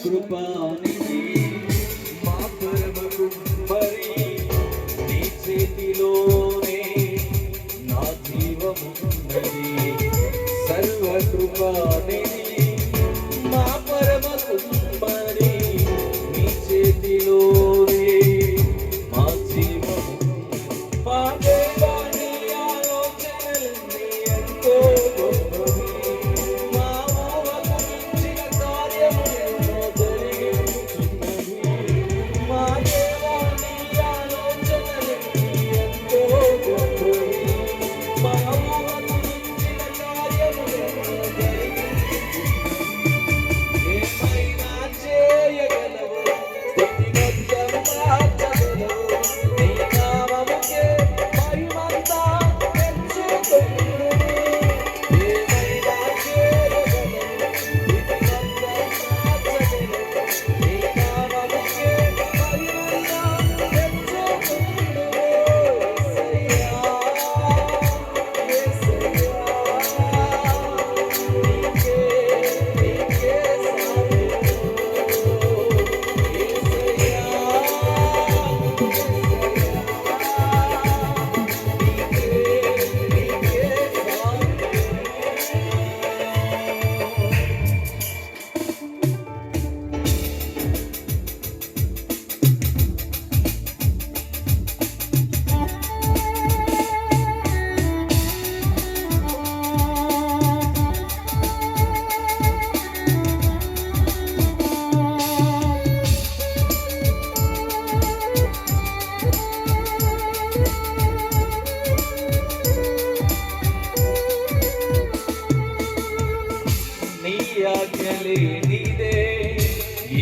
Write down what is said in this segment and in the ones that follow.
కృపానిధి మా పరమకు మరి నీ చేతిలోనే నా జీవమున్నది. సర్వ కృపానిధి మా పరమకు మరి నీ చేతిలోనే మా జీవము. మా దేవాని ఆలోచనలన్నీ ఎంతో గొప్పవి. నీదే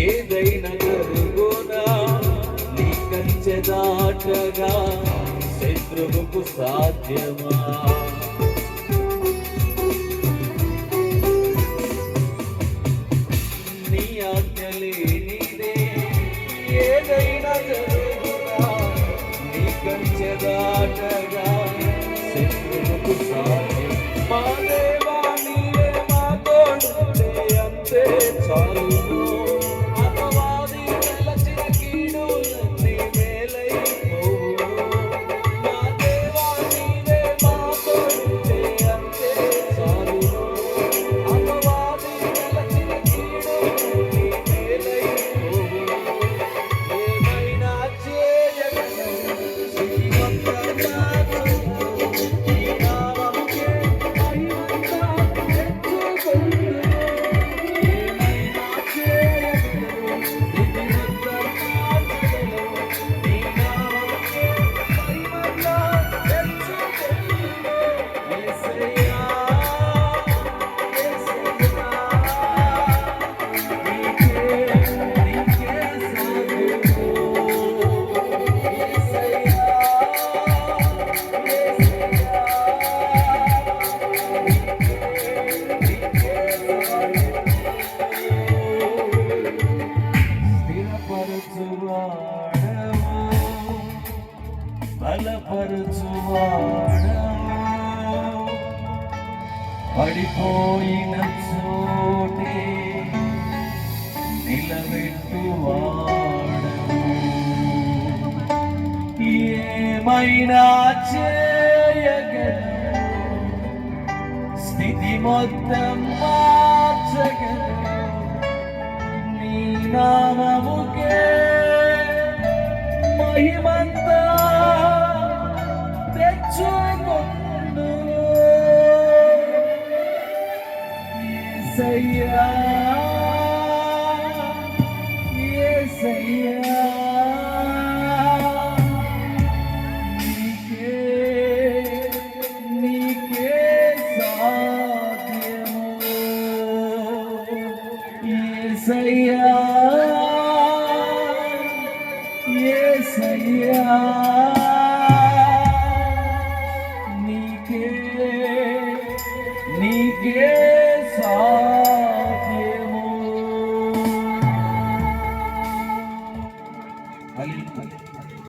ఏదైనా జరుగునా నీ కంచె దాటగా శత్రువుకు సాధ్యమా? నీ ఆజ్ఞలే నీదే ఏదైనా జరుగునా నీ కంచె దాటగా శత్రువుకు సాధ్యం. మా దేవా నీవే మా తోడుంటే అంతే చాలును. అపవాది తలచిన కీడులన్నీ మేలైపోవును. మా దేవా నీవే మా తోడుంటే అంతే చాలును. అపవాది తలచిన కీడులన్నీ మేలైపోవును. ఏమైనా చేయగలవు శ్రీమంతంగా నీ నామముకే మహిమంతా తెచ్చుకొను. పడిపోయిన చోటే నిలబెట్టువాడవు. ఏమైనా చేయగలవు స్థితి మొత్తం మార్చగలవు. నీ నామముకే మహిమంతా తెచ్చుకొను. యేసయ్యా యేసయ్యా నీకే నీకే సాధ్యము. యేసయ్యా యేసయ్యా నీకే నీకే సాధ్యము. హల్లెలూయా